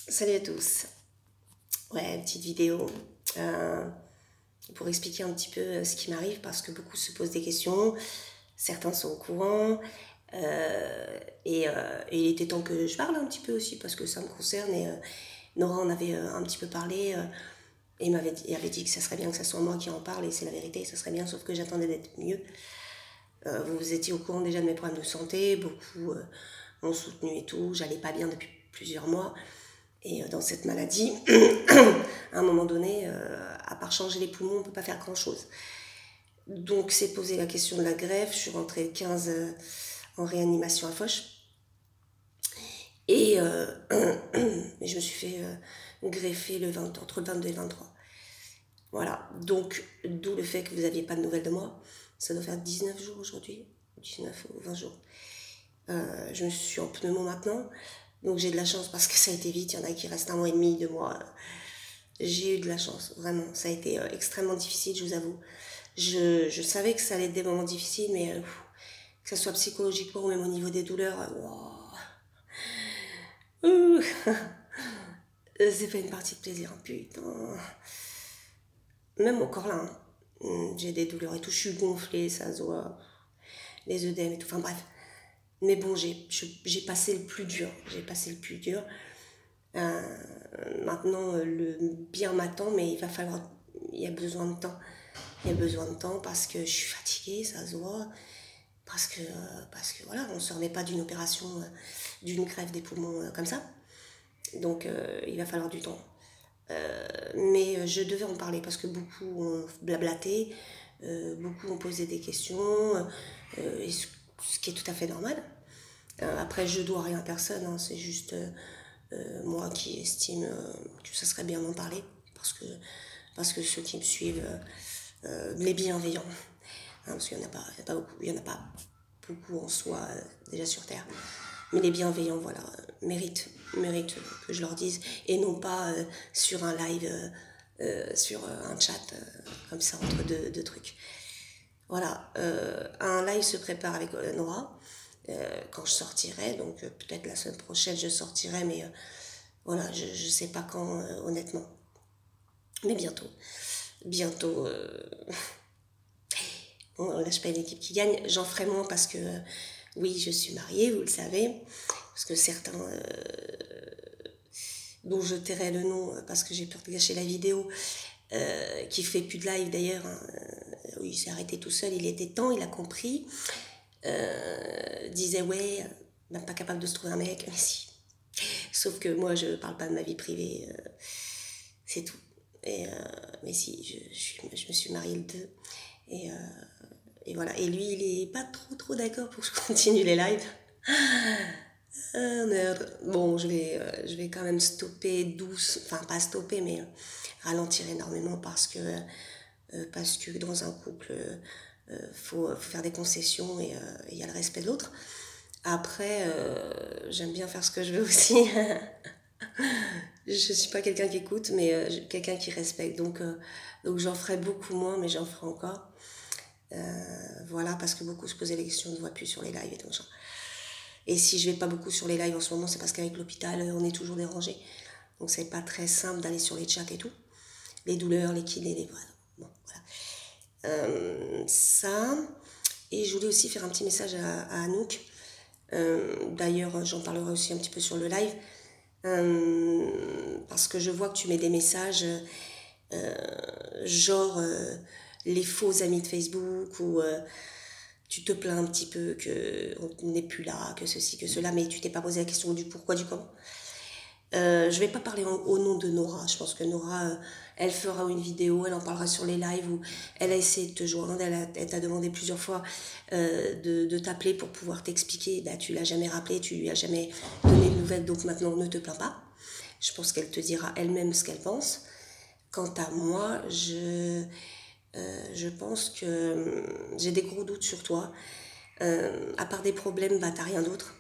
Salut à tous. Ouais, petite vidéo pour expliquer un petit peu ce qui m'arrive parce que beaucoup se posent des questions, certains sont au courant et il était temps que je parle un petit peu aussi parce que ça me concerne et Nora en avait un petit peu parlé et avait dit que ça serait bien que ça soit moi qui en parle et c'est la vérité, ça serait bien sauf que j'attendais d'être mieux. Vous étiez au courant déjà de mes problèmes de santé, beaucoup m'ont soutenu et tout, j'allais pas bien depuis plusieurs mois. Et dans cette maladie, à un moment donné, à part changer les poumons, on ne peut pas faire grand-chose. Donc, c'est posé la question de la greffe. Je suis rentrée le 15 en réanimation à Foch. Et je me suis fait greffer entre le 22 et le 23. Voilà. Donc, d'où le fait que vous n'aviez pas de nouvelles de moi. Ça doit faire 19 jours aujourd'hui. 19 ou 20 jours. Je me suis en pneumo maintenant. Donc, j'ai de la chance parce que ça a été vite. Il y en a qui restent 1 mois et demi, 2 mois. J'ai eu de la chance, vraiment. Ça a été extrêmement difficile, je vous avoue. Je savais que ça allait être des moments difficiles, mais que ce soit psychologiquement ou même au niveau des douleurs, c'est pas une partie de plaisir, putain. Même encore là, j'ai des douleurs et tout, je suis gonflée, ça se voit, les œdèmes et tout, enfin bref. Mais bon, j'ai passé le plus dur, j'ai passé le plus dur. Maintenant, le bien m'attend, mais il y a besoin de temps. Il y a besoin de temps parce que je suis fatiguée, ça se voit. Parce que voilà, on ne se remet pas d'une opération, d'une greffe des poumons comme ça. Donc, il va falloir du temps. Mais je devais en parler parce que beaucoup ont blablaté, beaucoup ont posé des questions, ce qui est tout à fait normal. Après, je dois rien à personne, hein, c'est juste moi qui estime que ça serait bien d'en parler parce que ceux qui me suivent, les bienveillants, hein, parce qu'il n'y en a pas, il y en a pas beaucoup, il y en a pas beaucoup en soi déjà sur Terre, mais les bienveillants, voilà, méritent que je leur dise et non pas sur un live, sur un chat comme ça entre deux trucs. Voilà, un live se prépare avec Nora quand je sortirai, donc peut-être la semaine prochaine je sortirai, mais voilà, je ne sais pas quand, honnêtement. Mais bientôt. Bientôt. On lâche pas une équipe qui gagne. J'en ferai moins parce que, oui, je suis mariée, vous le savez. Parce que certains, dont je tairai le nom parce que j'ai peur de gâcher la vidéo, qui fait plus de live d'ailleurs, hein, oui, il s'est arrêté tout seul, il était temps, il a compris. Disait, ouais, même pas capable de se trouver un mec, mais si. Sauf que moi, je parle pas de ma vie privée, c'est tout. Mais si, je me suis mariée le 2. Et voilà. Et lui, il est pas trop d'accord pour que je continue les lives. Ah merde. Bon, je vais quand même stopper douce, enfin pas stopper, mais ralentir énormément parce que dans un couple, faut faire des concessions et il y a le respect de l'autre. Après, j'aime bien faire ce que je veux aussi. Je suis pas quelqu'un qui écoute, mais quelqu'un qui respecte. Donc j'en ferai beaucoup moins, mais j'en ferai encore. Voilà, parce que beaucoup se posaient la question, on ne voit plus sur les lives et tout ça. Et si je vais pas beaucoup sur les lives en ce moment, c'est parce qu'avec l'hôpital, on est toujours dérangé. Donc c'est pas très simple d'aller sur les chats et tout. Les douleurs, les kinés, les... Bon, voilà. Ça. Et je voulais aussi faire un petit message à Anouk. D'ailleurs, j'en parlerai aussi un petit peu sur le live. Parce que je vois que tu mets des messages genre les faux amis de Facebook ou tu te plains un petit peu qu'on n'est plus là, que ceci, que cela, mais tu t'es pas posé la question du pourquoi, du comment. Je vais pas parler au nom de Nora. Je pense que Nora, elle fera une vidéo, elle en parlera sur les lives où elle a essayé de te joindre, elle t'a demandé plusieurs fois de t'appeler pour pouvoir t'expliquer. Bah, tu l'as jamais rappelé, tu lui as jamais donné de nouvelles, donc maintenant ne te plains pas. Je pense qu'elle te dira elle-même ce qu'elle pense. Quant à moi, je pense que j'ai des gros doutes sur toi. À part des problèmes, bah, t'as rien d'autre.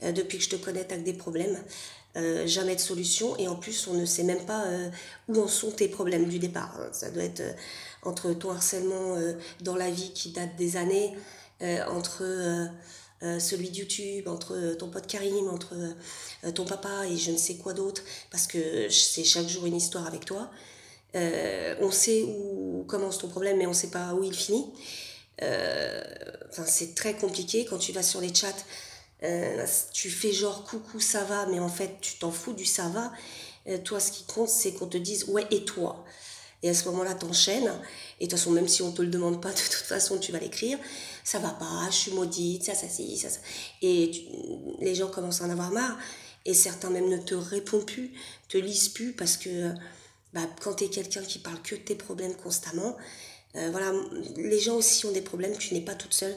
Depuis que je te connais, t'as que des problèmes. Jamais de solution. Et en plus, on ne sait même pas où en sont tes problèmes du départ. Ça doit être entre ton harcèlement dans la vie qui date des années, entre celui de YouTube, entre ton pote Karim, entre ton papa et je ne sais quoi d'autre, parce que c'est chaque jour une histoire avec toi. On sait où commence ton problème, mais on ne sait pas où il finit. Enfin, c'est très compliqué quand tu vas sur les chats. Tu fais genre coucou ça va, mais en fait tu t'en fous du ça va. Toi ce qui compte c'est qu'on te dise ouais et toi. Et à ce moment-là t'enchaînes. Et de toute façon même si on te le demande pas, de toute façon tu vas l'écrire. Ça va pas, je suis maudite, ça si, ça. Et les gens commencent à en avoir marre. Et certains même ne te répondent plus, te lisent plus parce que bah, quand tu es quelqu'un qui parle que de tes problèmes constamment, voilà, les gens aussi ont des problèmes, tu n'es pas toute seule.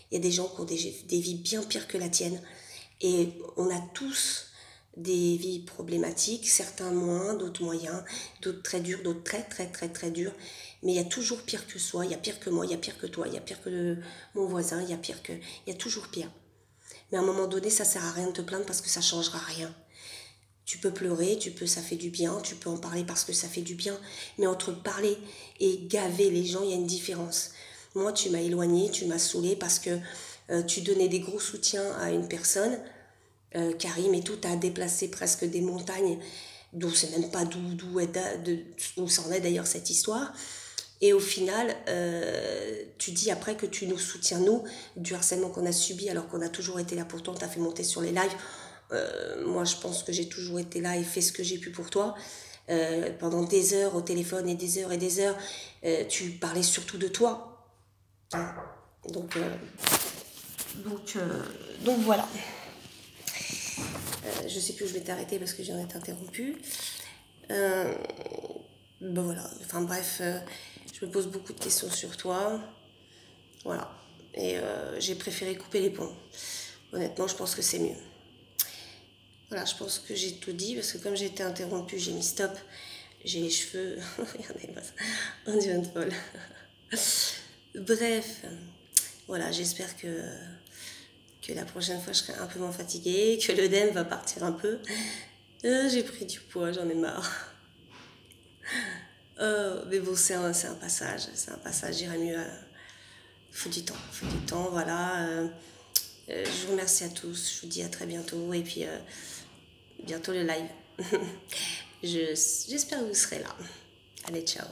Il y a des gens qui ont des vies bien pires que la tienne. Et on a tous des vies problématiques, certains moins, d'autres moyens, d'autres très durs, d'autres très très très très durs. Mais il y a toujours pire que soi, il y a pire que moi, il y a pire que toi, il y a pire que mon voisin, il y a pire que... Il y a toujours pire. Mais à un moment donné, ça sert à rien de te plaindre parce que ça changera rien. Tu peux pleurer, ça fait du bien, tu peux en parler parce que ça fait du bien, mais entre parler et gaver les gens, il y a une différence. Moi, tu m'as éloignée, tu m'as saoulée parce que tu donnais des gros soutiens à une personne, Karim et tout, t'as déplacé presque des montagnes, dont c'est même pas d'où ça en est d'ailleurs cette histoire. Et au final, tu dis après que tu nous soutiens, nous, du harcèlement qu'on a subi, alors qu'on a toujours été là pour toi, on t'a fait monter sur les lives. Moi, je pense que j'ai toujours été là et fait ce que j'ai pu pour toi. Pendant des heures au téléphone et des heures, tu parlais surtout de toi. Hein. Donc, euh, donc, euh, donc voilà. Je sais plus où je vais t'arrêter parce que j'en ai été interrompue. Ben voilà, enfin bref, je me pose beaucoup de questions sur toi. Voilà. Et j'ai préféré couper les ponts. Honnêtement, je pense que c'est mieux. Voilà, je pense que j'ai tout dit parce que comme j'ai été interrompue, j'ai mis stop. J'ai les cheveux. Regardez-moi ça. On dirait une folle. Bref, voilà, j'espère que la prochaine fois je serai un peu moins fatiguée, que l'œdème va partir un peu. J'ai pris du poids, j'en ai marre. Mais bon, c'est un passage, j'irai mieux. Faut du temps, voilà. Je vous remercie à tous, je vous dis à très bientôt et puis bientôt le live. J'espère que vous serez là. Allez, ciao.